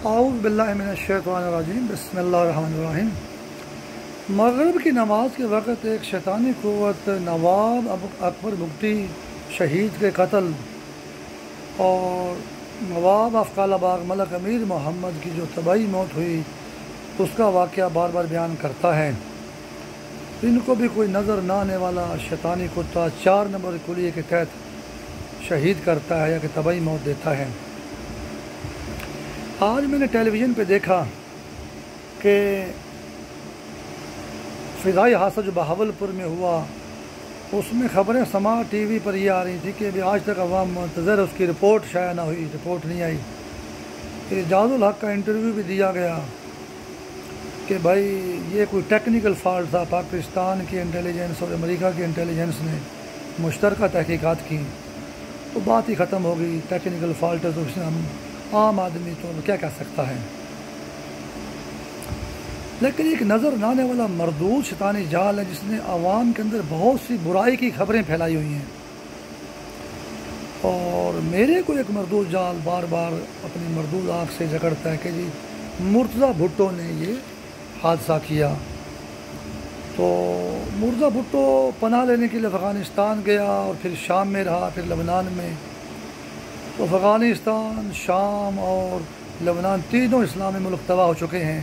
اعوذ باللہ من الشیطان الرجیم بسم اللہ الرحمن الرحیم۔ مغرب کی نماز کے وقت ایک شیطانی قوت نواب اکبر بگٹی شہید کے قتل اور نواب افقال باغ ملک امیر محمد کی جو طبعی موت ہوئی اس کا واقعہ بار بار بیان کرتا ہے۔ ان کو بھی کوئی نظر نہ آنے والا شیطانی کتا 4 نمبر کلیے کے تحت شہید کرتا ہے یا کہ طبعی موت دیتا ہے۔ آج میں نے ٹیلی ویژن پہ دیکھا کہ فضائی حادثہ جو بہاولپور میں ہوا اس میں خبریں سما ٹی وی پر یہ آ رہی تھی کہ ابھی آج تک عوام منتظر اس کی رپورٹ شائع نہ ہوئی، رپورٹ نہیں آئی۔ اعجاز الحق کا انٹرویو بھی دیا گیا کہ بھائی یہ کوئی ٹیکنیکل فالٹ تھا، پاکستان کی انٹیلیجنس اور امریکہ کی انٹیلیجنس نے مشترکہ تحقیقات کی تو بات ہی ختم ہو گئی۔ ٹیکنیکل فالٹ ہے تو اس نے ہم عام آدمی تو کیا کہہ سکتا ہے، لیکن ایک نظر نہ آنے والا مردود شیطانی جال ہے جس نے عوام کے اندر بہت سی برائی کی خبریں پھیلائی ہوئی ہیں، اور میرے کو ایک مردود جال بار بار اپنی مردود آنکھ سے جکڑتا ہے کہ جی مرتضیٰ بھٹو نے یہ حادثہ کیا۔ تو مرتضیٰ بھٹو پناہ لینے کے لیے افغانستان گیا اور پھر شام میں رہا، پھر لبنان میں۔ تو افغانستان، شام اور لبنان تینوں اسلامی ملک تباہ ہو چکے ہیں،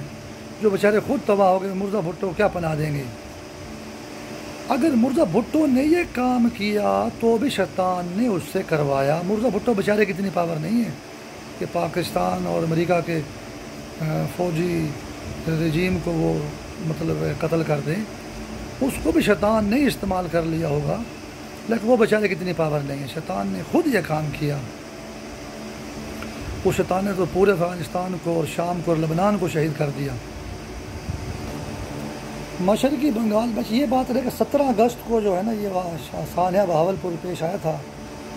جو بیچارے خود تباہ ہو گئے، مرتضیٰ بھٹو کیا پناہ دیں گے۔ اگر مرتضیٰ بھٹو نے یہ کام کیا تو بھی شیطان نے اس سے کروایا۔ مرتضیٰ بھٹو بیچارے کی اتنی پاور نہیں ہے کہ پاکستان اور امریکہ کے فوجی رجیم کو وہ قتل کر دیں، اس کو بھی شیطان نے استعمال کر لیا ہوگا، لیکن وہ بیچارے کی اتنی پاور نہیں ہے۔ شیطان نے خود یہ کام کیا۔ اس شیطان نے تو پورے افغانستان کو اور شام کو اور لبنان کو شہید کر دیا۔ مشرقی بنگال میں یہ بات ہے کہ 17 اگست کو جو ہے نا یہ سانحہ بہاولپور پیش آیا تھا،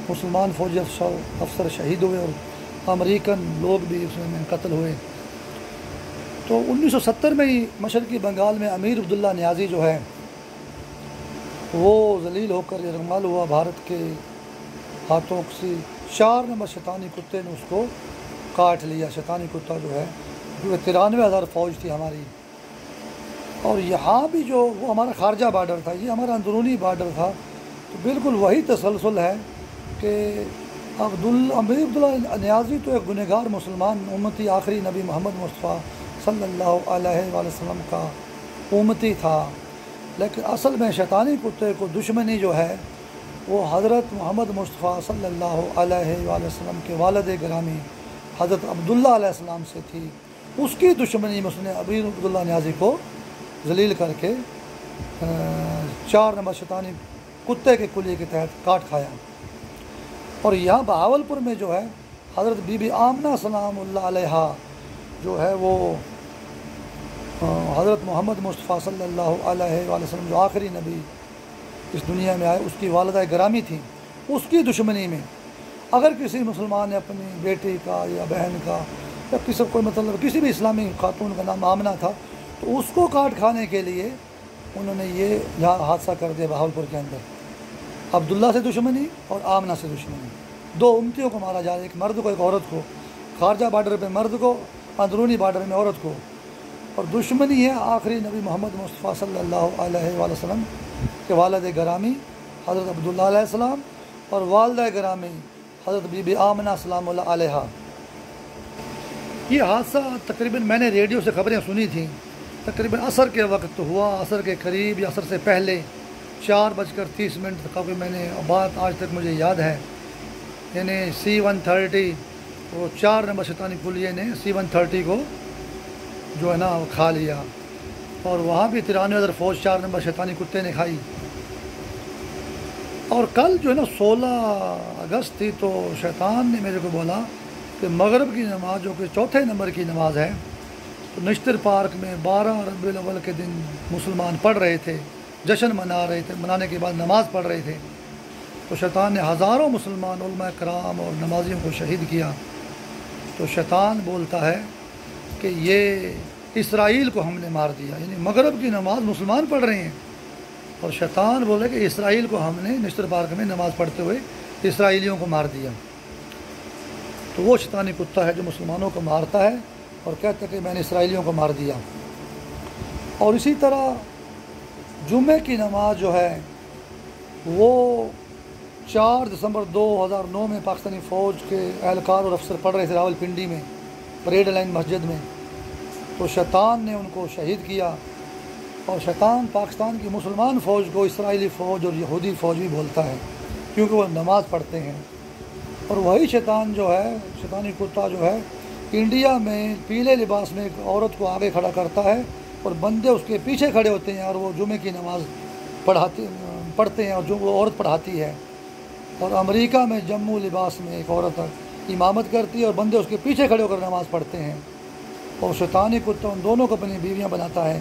مسلمان فوجی افسر شہید ہوئے اور امریکن لوگ بھی اس میں قتل ہوئے۔ تو 1970 میں ہی مشرقی بنگال میں امیر عبداللہ نیازی جو ہے وہ ذلیل ہو کر یرغمال ہوا بھارت کے ہاتھوں، کسی 4 نمبر شیطانی کتے نے اس کو کاٹ لیا۔ شیطانی کتا جو ہے جو 93,000 فوج تھی ہماری، اور یہاں بھی جو وہ ہمارا خارجہ بارڈر تھا، یہ ہمارا اندرونی بارڈر تھا، تو بالکل وہی تسلسل ہے کہ امیر عبداللہ نیازی تو ایک گنہگار مسلمان امتی آخری نبی محمد مصطفیٰ صلی اللہ علیہ وآلہ وسلم کا امتی تھا، لیکن اصل میں شیطانی کتے کو دشمنی جو ہے وہ حضرت محمد مصطفیٰ صلی اللہ علیہ وآلہ وسلم کے والد گرامی حضرت عبداللہ علیہ السلام سے تھی۔ اس کی دشمنی میں اس نے امیر عبداللہ نیازی کو ذلیل کر کے 4 نمبر شیطانی کتے کے کلیے کے تحت کاٹ کھایا۔ اور یہاں بہاولپور میں جو ہے حضرت بی بی آمنہ سلام اللہ علیہا جو ہے وہ حضرت محمد مصطفیٰ صلی اللہ علیہ وآلہ وسلم جو آخری نبی اس دنیا میں آئے، اس کی والدہ گرامی تھیں، اس کی دشمنی میں اگر کسی مسلمان نے اپنی بیٹی کا یا بہن کا یا کسی بھی اسلامی خاتون کا نام آمنہ تھا تو اس کو کاٹ کھانے کے لیے انہوں نے یہ یہاں حادثہ کر دیا بہاولپور کے اندر۔ عبداللہ سے دشمنی اور آمنہ سے دشمنی، 2 امتیوں کو مارا جا رہا ہے، ایک مرد کو ایک عورت کو، خارجہ بارڈر پہ مرد کو، اندرونی بارڈر میں عورت کو، اور دشمنی ہے آخری نبی محمد مصطفیٰ صلی اللہ علیہ وآلہ وسلم کے والد گرامی حضرت عبداللہ علیہ السلام اور والدہ گرامی حضرت بی بی آمنہ سلام اللہ علیہا۔ یہ حادثہ تقریباً میں نے ریڈیو سے خبریں سنی تھیں، تقریباً عصر کے وقت ہوا، عصر کے قریب یا عصر سے پہلے 4:30 کا کوئی میں نے بات آج تک مجھے یاد ہے، یعنی C-130 وہ 4 نمبر شیطانی کلیے نے C-130 کو جو ہے نا وہ کھا لیا، اور وہاں بھی 93,000 فوج 4 نمبر شیطانی کتے نے کھائی۔ اور کل جو ہے نا 16 اگست تھی تو شیطان نے میرے کو بولا کہ مغرب کی نماز جو کہ 4 نمبر کی نماز ہے تو نشتر پارک میں 12 ربیع الاول کے دن مسلمان پڑھ رہے تھے، جشن منا رہے تھے، منانے کے بعد نماز پڑھ رہے تھے، تو شیطان نے ہزاروں مسلمان علماء کرام اور نمازیوں کو شہید کیا۔ تو شیطان بولتا ہے کہ یہ اسرائیل کو ہم نے مار دیا، یعنی مغرب کی نماز مسلمان پڑھ رہے ہیں اور شیطان بولے کہ اسرائیل کو ہم نے نشتر پارک میں نماز پڑھتے ہوئے اسرائیلیوں کو مار دیا۔ تو وہ شیطانی کتا ہے جو مسلمانوں کو مارتا ہے اور کہتا ہے کہ میں نے اسرائیلیوں کو مار دیا۔ اور اسی طرح جمعے کی نماز جو ہے وہ 4 دسمبر 2009 میں پاکستانی فوج کے اہلکار اور افسر پڑھ رہے تھے راول پنڈی میں پریڈ لائن مسجد میں، تو شیطان نے ان کو شہید کیا۔ اور شیطان پاکستان کی مسلمان فوج کو اسرائیلی فوج اور یہودی فوج بھی بولتا ہے، کیونکہ وہ نماز پڑھتے ہیں۔ اور وہی شیطان جو ہے، شیطانی کتا جو ہے، انڈیا میں پیلے لباس میں ایک عورت کو آگے کھڑا کرتا ہے اور بندے اس کے پیچھے کھڑے ہوتے ہیں اور وہ جمعے کی نماز پڑھتے ہیں اور جو وہ عورت پڑھاتی ہے۔ اور امریکہ میں جموں لباس میں ایک عورت امامت کرتی ہے اور بندے اس کے پیچھے کھڑے ہو کر نماز پڑھتے ہیں۔ اور شیطانی کتا ان دونوں کو اپنی بیویاں بناتا ہے۔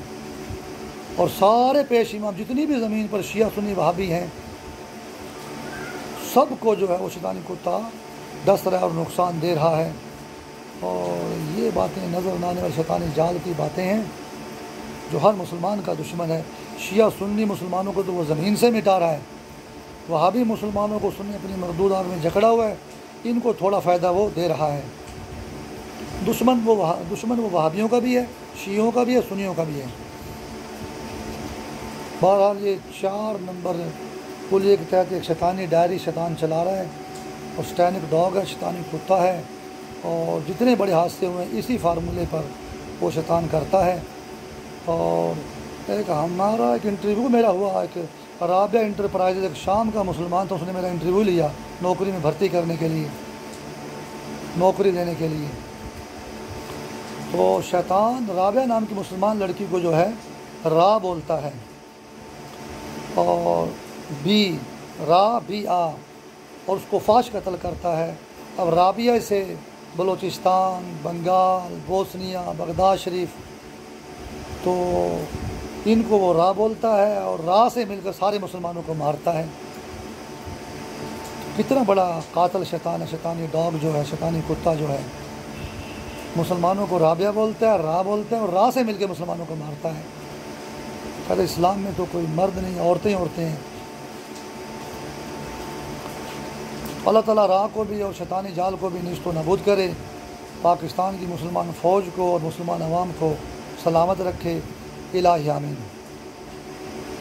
اور سارے پیش امام جتنی بھی زمین پر شیعہ سنی وہابی ہیں، سب کو جو ہے وہ شیطانی کتا ڈس رہا ہے اور نقصان دے رہا ہے۔ اور یہ باتیں نظر نہ آنے والی شیطانی جال کی باتیں ہیں جو ہر مسلمان کا دشمن ہے۔ شیعہ سنی مسلمانوں کو تو وہ زمین سے مٹا رہا ہے، وہابی مسلمانوں کو سنی اپنی مردود آگ میں جکڑا ہوا ہے، ان کو تھوڑا فائدہ وہ دے رہا ہے۔ دشمن وہ وہابیوں کا بھی ہے، شیعوں کا بھی ہے، سنیوں کا بھی ہے۔ بہرحال یہ 4 نمبر کلیے کے تحت ایک شیطانی ڈائری شیطان چلا رہا ہے، اور سٹینک ڈاگ ہے، شیطانی کتا ہے، اور جتنے بڑے حادثے ہوئے ہیں اسی فارمولے پر وہ شیطان کرتا ہے۔ اور ایک ہمارا ایک انٹرویو میرا ہوا، ایک رابعہ انٹرپرائز ایک شام کا مسلمان تھا، اس نے میرا انٹرویو لیا نوکری میں بھرتی کرنے کے لیے، نوکری دینے کے لیے۔ تو شیطان رابعہ نام کی مسلمان لڑکی کو جو ہے را بولتا ہے، اور بی آ، اور اس کو فاش قتل کرتا ہے۔ اب رابعہ سے بلوچستان، بنگال، بوسنیا، بغداد شریف، تو ان کو وہ را بولتا ہے اور را سے مل کر سارے مسلمانوں کو مارتا ہے۔ کتنا بڑا قاتل شیطان ہے، شیطانی ڈاگ جو ہے، شیطانی کتا جو ہے، مسلمانوں کو رابعہ بولتا ہے، را بولتا ہے، اور را سے مل کے مسلمانوں کو مارتا ہے۔ خیر اسلام میں تو کوئی مرد نہیں، عورتیں ہیں۔ اللہ تعالیٰ را کو بھی اور شیطانی جال کو بھی نیست و نابود کرے، پاکستان کی مسلمان فوج کو اور مسلمان عوام کو سلامت رکھے۔ الہی آمین۔